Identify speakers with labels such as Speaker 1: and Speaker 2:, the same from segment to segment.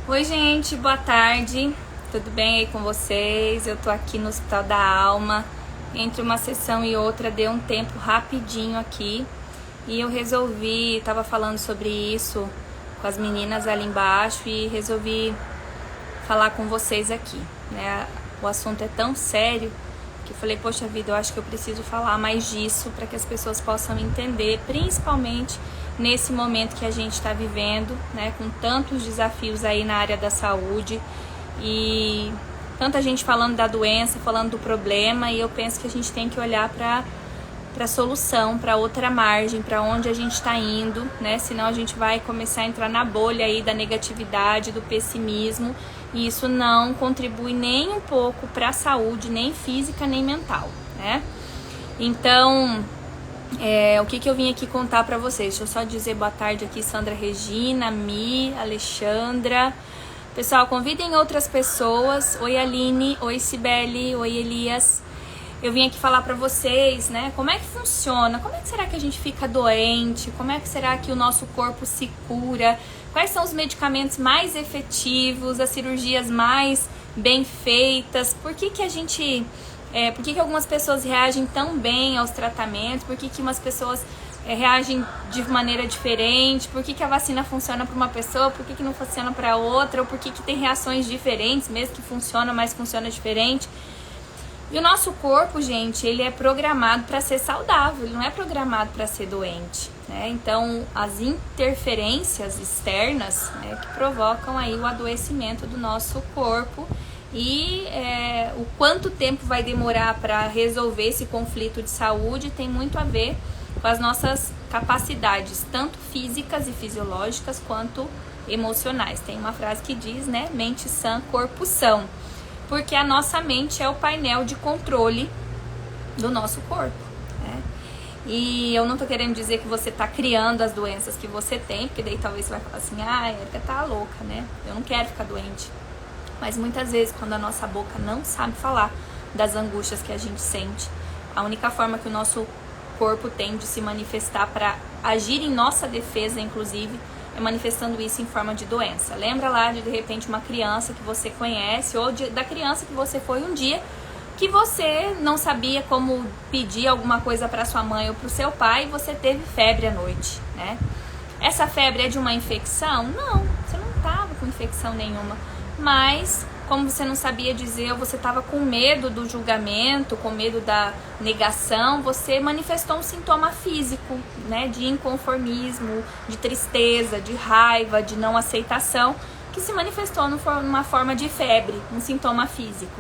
Speaker 1: Oi, gente, boa tarde. Tudo bem aí com vocês? Eu tô aqui no Hospital da Alma. Entre uma sessão e outra deu um tempo rapidinho aqui. E eu resolvi, tava falando sobre isso com as meninas ali embaixo e resolvi falar com vocês aqui, né? O assunto é tão sério que eu falei, poxa vida, eu acho que eu preciso falar mais disso para que as pessoas possam entender, principalmente nesse momento que a gente está vivendo, né, com tantos desafios aí na área da saúde e tanta gente falando da doença, falando do problema, e eu penso que a gente tem que olhar para a solução, para outra margem, para onde a gente está indo, né? Senão a gente vai começar a entrar na bolha aí da negatividade, do pessimismo, e isso não contribui nem um pouco para a saúde, nem física, nem mental, né? Então, o que eu vim aqui contar pra vocês? Deixa eu só dizer boa tarde aqui, Sandra Regina, Mi, Alexandra. Pessoal, convidem outras pessoas. Oi, Aline. Oi, Cibele. Oi, Elias. Eu vim aqui falar pra vocês, né? Como é que funciona? Como é que será que a gente fica doente? Como é que será que o nosso corpo se cura? Quais são os medicamentos mais efetivos? As cirurgias mais bem feitas? Por que a gente... por que algumas pessoas reagem tão bem aos tratamentos? Por que umas pessoas reagem de maneira diferente? Por que a vacina funciona para uma pessoa? Por que não funciona para outra? Ou por que tem reações diferentes, mesmo que funciona, mas funciona diferente? E o nosso corpo, gente, ele é programado para ser saudável, ele não é programado para ser doente, né? Então, as interferências externas, né, que provocam aí o adoecimento do nosso corpo. E o quanto tempo vai demorar para resolver esse conflito de saúde tem muito a ver com as nossas capacidades, tanto físicas e fisiológicas quanto emocionais. Tem uma frase que diz, né, mente sã, corpo são, porque a nossa mente é o painel de controle do nosso corpo, né? E eu não tô querendo dizer que você tá criando as doenças que você tem, porque daí talvez você vai falar assim, a Erika tá louca, né? Eu não quero ficar doente. Mas muitas vezes, quando a nossa boca não sabe falar das angústias que a gente sente, a única forma que o nosso corpo tem de se manifestar para agir em nossa defesa, inclusive, é manifestando isso em forma de doença. Lembra lá de repente, uma criança que você conhece, ou da criança que você foi um dia, que você não sabia como pedir alguma coisa para sua mãe ou para o seu pai, e você teve febre à noite, né? Essa febre é de uma infecção? Não, você não estava com infecção nenhuma. Mas, como você não sabia dizer, ou você estava com medo do julgamento, com medo da negação, você manifestou um sintoma físico, né, de inconformismo, de tristeza, de raiva, de não aceitação, que se manifestou numa forma de febre, um sintoma físico.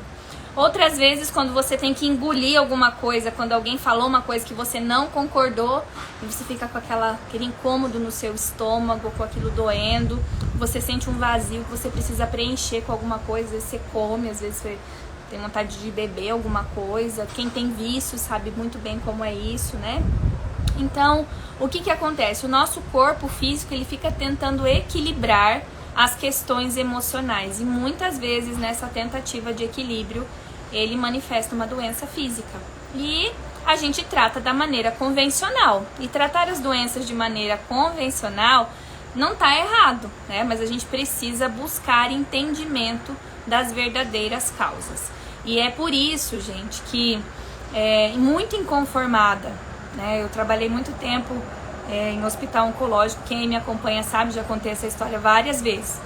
Speaker 1: Outras vezes, quando você tem que engolir alguma coisa, quando alguém falou uma coisa que você não concordou, e você fica com aquele incômodo no seu estômago, com aquilo doendo, você sente um vazio que você precisa preencher com alguma coisa, às vezes você come, às vezes você tem vontade de beber alguma coisa. Quem tem vício sabe muito bem como é isso, né? Então, o que acontece? O nosso corpo físico, ele fica tentando equilibrar as questões emocionais, e muitas vezes nessa tentativa de equilíbrio ele manifesta uma doença física, e a gente trata da maneira convencional, e tratar as doenças de maneira convencional não tá errado, né? Mas a gente precisa buscar entendimento das verdadeiras causas, e é por isso, gente, que muito inconformada, né? Eu trabalhei muito tempo em hospital oncológico, quem me acompanha sabe, já contei essa história várias vezes.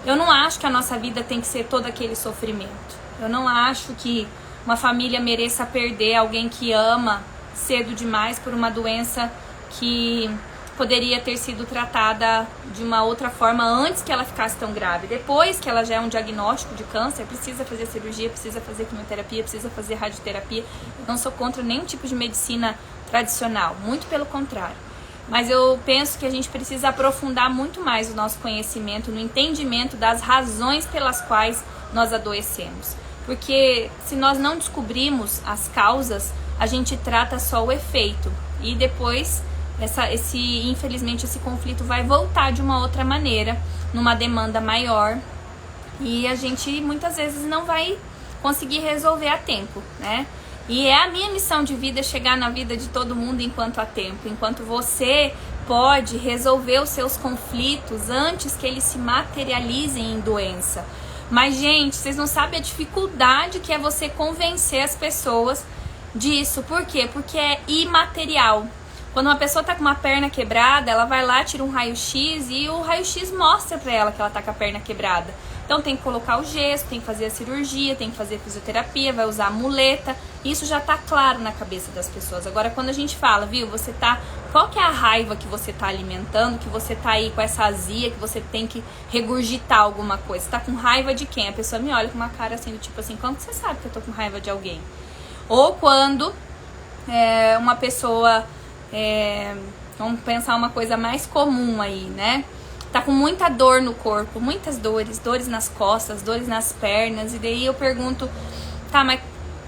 Speaker 1: Eu não acho que a nossa vida tem que ser todo aquele sofrimento. Eu não acho que uma família mereça perder alguém que ama cedo demais por uma doença que poderia ter sido tratada de uma outra forma antes que ela ficasse tão grave. Depois que ela já é um diagnóstico de câncer, precisa fazer cirurgia, precisa fazer quimioterapia, precisa fazer radioterapia. Eu não sou contra nenhum tipo de medicina tradicional, muito pelo contrário. Mas eu penso que a gente precisa aprofundar muito mais o nosso conhecimento no entendimento das razões pelas quais nós adoecemos. Porque se nós não descobrimos as causas, a gente trata só o efeito. E depois, infelizmente, esse conflito vai voltar de uma outra maneira, numa demanda maior. E a gente muitas vezes não vai conseguir resolver a tempo, né? E é a minha missão de vida chegar na vida de todo mundo enquanto há tempo. Enquanto você pode resolver os seus conflitos antes que eles se materializem em doença. Mas, gente, vocês não sabem a dificuldade que é você convencer as pessoas disso. Por quê? Porque é imaterial. Quando uma pessoa tá com uma perna quebrada, ela vai lá, tira um raio-x e o raio-x mostra pra ela que ela tá com a perna quebrada. Então tem que colocar o gesso, tem que fazer a cirurgia, tem que fazer fisioterapia, vai usar a muleta. Isso já tá claro na cabeça das pessoas. Agora, quando a gente fala, viu, você tá... Qual que é a raiva que você tá alimentando, que você tá aí com essa azia, que você tem que regurgitar alguma coisa? Você tá com raiva de quem? A pessoa me olha com uma cara assim, do tipo assim, como que você sabe que eu tô com raiva de alguém? Ou quando uma pessoa... vamos pensar uma coisa mais comum aí, né? Tá com muita dor no corpo, muitas dores nas costas, dores nas pernas. E daí eu pergunto, tá, mas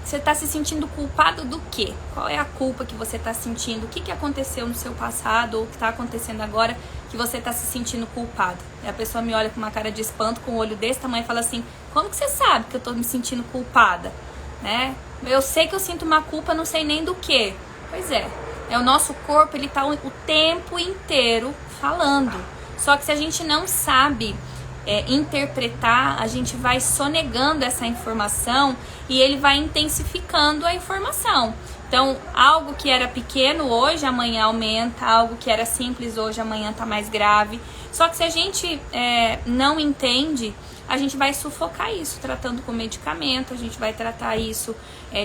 Speaker 1: você tá se sentindo culpado do quê? Qual é a culpa que você tá sentindo? O que aconteceu no seu passado ou o que tá acontecendo agora que você tá se sentindo culpado? E a pessoa me olha com uma cara de espanto, com um olho desse tamanho e fala assim, como que você sabe que eu tô me sentindo culpada? Né? Eu sei que eu sinto uma culpa, não sei nem do quê. Pois é, o nosso corpo, ele tá o tempo inteiro falando. Só que se a gente não sabe interpretar, a gente vai sonegando essa informação e ele vai intensificando a informação. Então, algo que era pequeno hoje, amanhã aumenta. Algo que era simples hoje, amanhã tá mais grave. Só que se a gente não entende, a gente vai sufocar isso tratando com medicamento, a gente vai tratar isso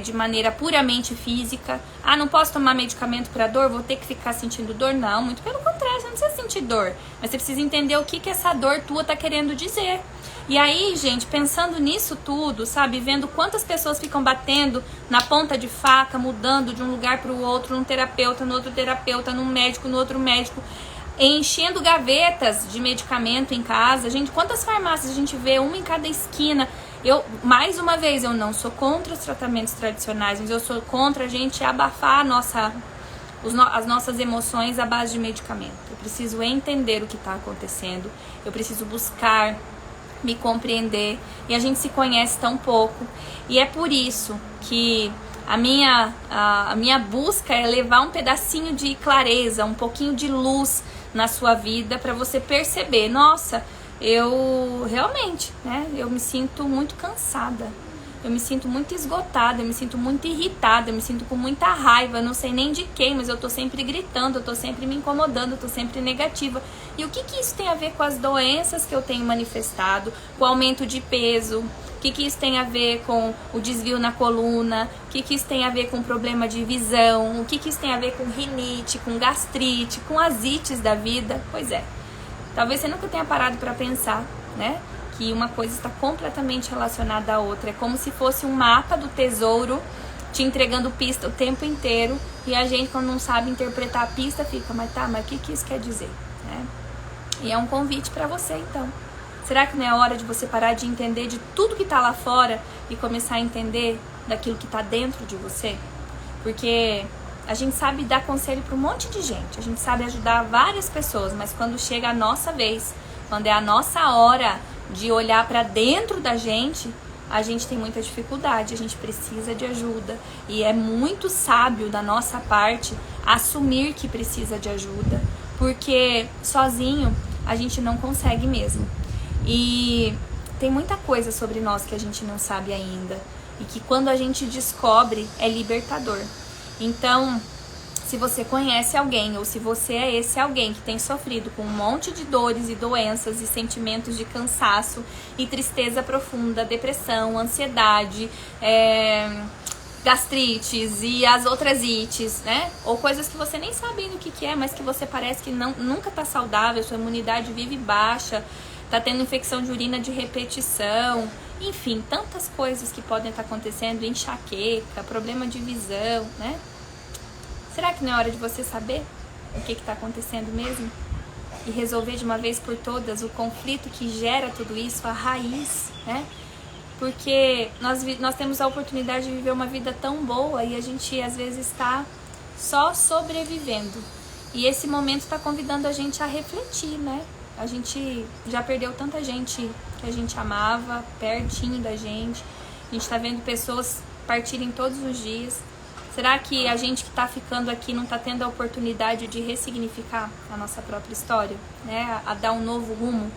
Speaker 1: de maneira puramente física. Ah, não posso tomar medicamento para dor, vou ter que ficar sentindo dor? Não, muito pelo contrário, você não precisa sentir dor, mas você precisa entender o que essa dor tua tá querendo dizer. E aí, gente, pensando nisso tudo, sabe, vendo quantas pessoas ficam batendo na ponta de faca, mudando de um lugar para o outro, num terapeuta, no outro terapeuta, num médico, no outro médico, enchendo gavetas de medicamento em casa. Gente, quantas farmácias a gente vê, uma em cada esquina. Mais uma vez, eu não sou contra os tratamentos tradicionais, mas eu sou contra a gente abafar as nossas emoções à base de medicamento. Eu preciso entender o que está acontecendo, eu preciso buscar me compreender, e a gente se conhece tão pouco. E é por isso que a minha busca é levar um pedacinho de clareza, um pouquinho de luz na sua vida, para você perceber, nossa, eu realmente, né, eu me sinto muito cansada, eu me sinto muito esgotada, eu me sinto muito irritada, eu me sinto com muita raiva, eu não sei nem de quem, mas eu tô sempre gritando, eu tô sempre me incomodando, eu tô sempre negativa. E o que isso tem a ver com as doenças que eu tenho manifestado, com o aumento de peso? O que isso tem a ver com o desvio na coluna? O que isso tem a ver com problema de visão? O que isso tem a ver com rinite, com gastrite, com asites da vida? Pois é, talvez você nunca tenha parado para pensar, né? Que uma coisa está completamente relacionada à outra. É como se fosse um mapa do tesouro te entregando pista o tempo inteiro, e a gente, quando não sabe interpretar a pista, fica, mas o que isso quer dizer? Né? E é um convite para você, então. Será que não é hora de você parar de entender de tudo que está lá fora e começar a entender daquilo que está dentro de você? Porque a gente sabe dar conselho para um monte de gente, a gente sabe ajudar várias pessoas, mas quando chega a nossa vez, quando é a nossa hora de olhar para dentro da gente, a gente tem muita dificuldade, a gente precisa de ajuda. E é muito sábio da nossa parte assumir que precisa de ajuda, porque sozinho a gente não consegue mesmo. E tem muita coisa sobre nós que a gente não sabe ainda, e que quando a gente descobre é libertador. Então, se você conhece alguém, ou se você é esse alguém que tem sofrido com um monte de dores e doenças e sentimentos de cansaço e tristeza profunda, depressão, ansiedade, gastrites e as outras ites, né? Ou coisas que você nem sabe ainda o que é, mas que você parece que nunca tá saudável, sua imunidade vive baixa, tá tendo infecção de urina de repetição, enfim, tantas coisas que podem estar acontecendo, enxaqueca, problema de visão, né? Será que não é hora de você saber o que está acontecendo mesmo? E resolver de uma vez por todas o conflito que gera tudo isso, a raiz, né? Porque nós temos a oportunidade de viver uma vida tão boa e a gente às vezes está só sobrevivendo. E esse momento está convidando a gente a refletir, né? A gente já perdeu tanta gente que a gente amava, pertinho da gente. A gente está vendo pessoas partirem todos os dias. Será que a gente que está ficando aqui não está tendo a oportunidade de ressignificar a nossa própria história, né? A dar um novo rumo?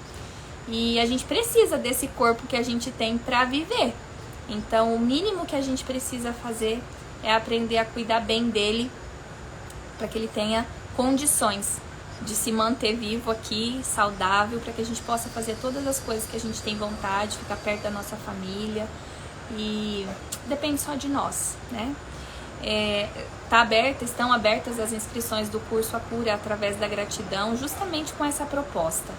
Speaker 1: E a gente precisa desse corpo que a gente tem para viver. Então, o mínimo que a gente precisa fazer é aprender a cuidar bem dele, para que ele tenha condições de se manter vivo aqui, saudável, para que a gente possa fazer todas as coisas que a gente tem vontade, ficar perto da nossa família, e depende só de nós, né? Estão abertas as inscrições do curso A Cura através da Gratidão, justamente com essa proposta,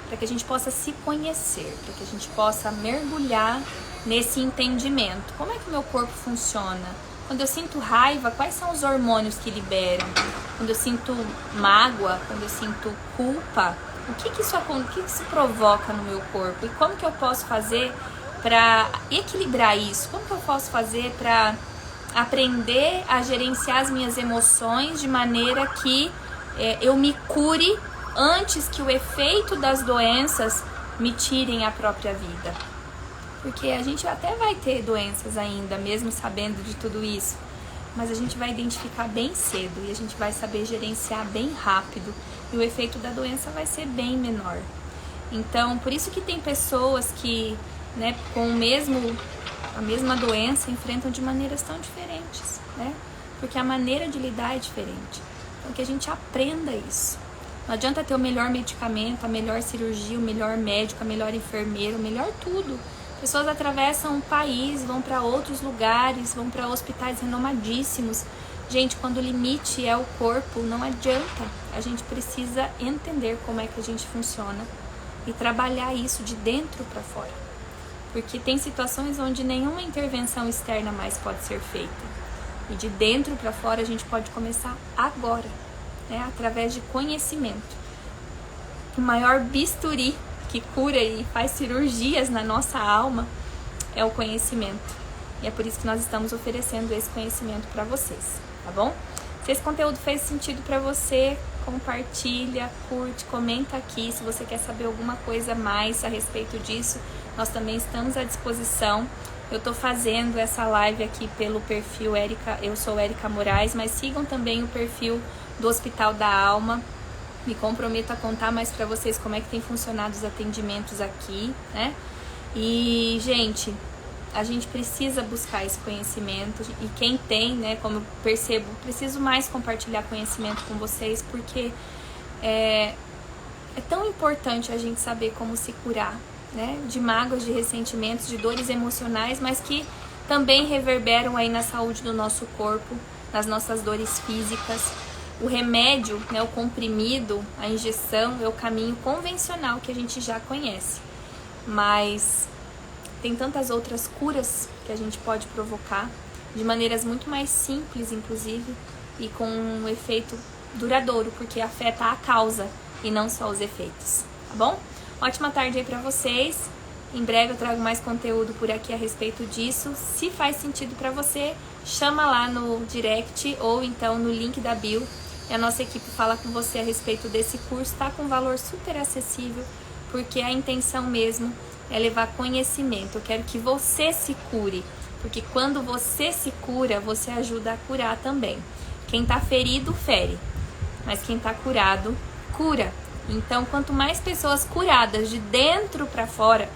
Speaker 1: para que a gente possa se conhecer, para que a gente possa mergulhar nesse entendimento. Como é que o meu corpo funciona? Quando eu sinto raiva, quais são os hormônios que liberam? Quando eu sinto mágoa, quando eu sinto culpa, o que isso provoca no meu corpo? E como que eu posso fazer para equilibrar isso? Como que eu posso fazer para aprender a gerenciar as minhas emoções de maneira que eu me cure antes que o efeito das doenças me tirem a própria vida? Porque a gente até vai ter doenças ainda, mesmo sabendo de tudo isso, mas a gente vai identificar bem cedo e a gente vai saber gerenciar bem rápido e o efeito da doença vai ser bem menor. Então, por isso que tem pessoas que, né, com a mesma doença enfrentam de maneiras tão diferentes, né? Porque a maneira de lidar é diferente. Então, que a gente aprenda isso. Não adianta ter o melhor medicamento, a melhor cirurgia, o melhor médico, a melhor enfermeira, o melhor tudo. Pessoas atravessam o país, vão para outros lugares, vão para hospitais renomadíssimos. Gente, quando o limite é o corpo, não adianta. A gente precisa entender como é que a gente funciona e trabalhar isso de dentro para fora. Porque tem situações onde nenhuma intervenção externa mais pode ser feita. E de dentro para fora a gente pode começar agora, né? Através de conhecimento. O maior bisturi que cura e faz cirurgias na nossa alma é o conhecimento. E é por isso que nós estamos oferecendo esse conhecimento para vocês, tá bom? Se esse conteúdo fez sentido para você, compartilha, curte, comenta aqui. Se você quer saber alguma coisa mais a respeito disso, nós também estamos à disposição. Eu tô fazendo essa live aqui pelo perfil Érica, eu sou Érica Moraes, mas sigam também o perfil do Hospital da Alma. Me comprometo a contar mais pra vocês como é que tem funcionado os atendimentos aqui, né? E, gente, a gente precisa buscar esse conhecimento. E quem tem, né, como eu percebo, preciso mais compartilhar conhecimento com vocês, porque é tão importante a gente saber como se curar, né? De mágoas, de ressentimentos, de dores emocionais, mas que também reverberam aí na saúde do nosso corpo, nas nossas dores físicas. O remédio, né, o comprimido, a injeção é o caminho convencional que a gente já conhece. Mas tem tantas outras curas que a gente pode provocar, de maneiras muito mais simples, inclusive, e com um efeito duradouro, porque afeta a causa e não só os efeitos, tá bom? Ótima tarde aí pra vocês. Em breve eu trago mais conteúdo por aqui a respeito disso. Se faz sentido pra você, chama lá no direct ou então no link da bio. E a nossa equipe fala com você a respeito desse curso. Tá com um valor super acessível, porque a intenção mesmo é levar conhecimento. Eu quero que você se cure, porque quando você se cura, você ajuda a curar também. Quem tá ferido, fere, mas quem tá curado, cura. Então, quanto mais pessoas curadas de dentro para fora,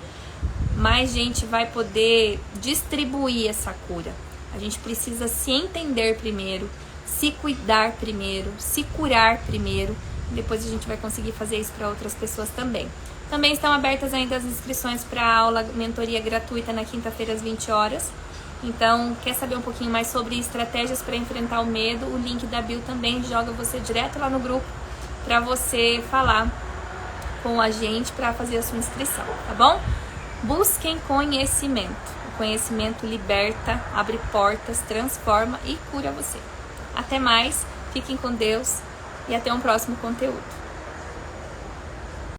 Speaker 1: mais gente vai poder distribuir essa cura. A gente precisa se entender primeiro, se cuidar primeiro, se curar primeiro, depois a gente vai conseguir fazer isso para outras pessoas também. Também estão abertas ainda as inscrições para a aula mentoria gratuita na quinta-feira às 20 horas. Então, quer saber um pouquinho mais sobre estratégias para enfrentar o medo? O link da bio também joga você direto lá no grupo para você falar com a gente para fazer a sua inscrição, tá bom? Busquem conhecimento. O conhecimento liberta, abre portas, transforma e cura você. Até mais, fiquem com Deus e até um próximo conteúdo.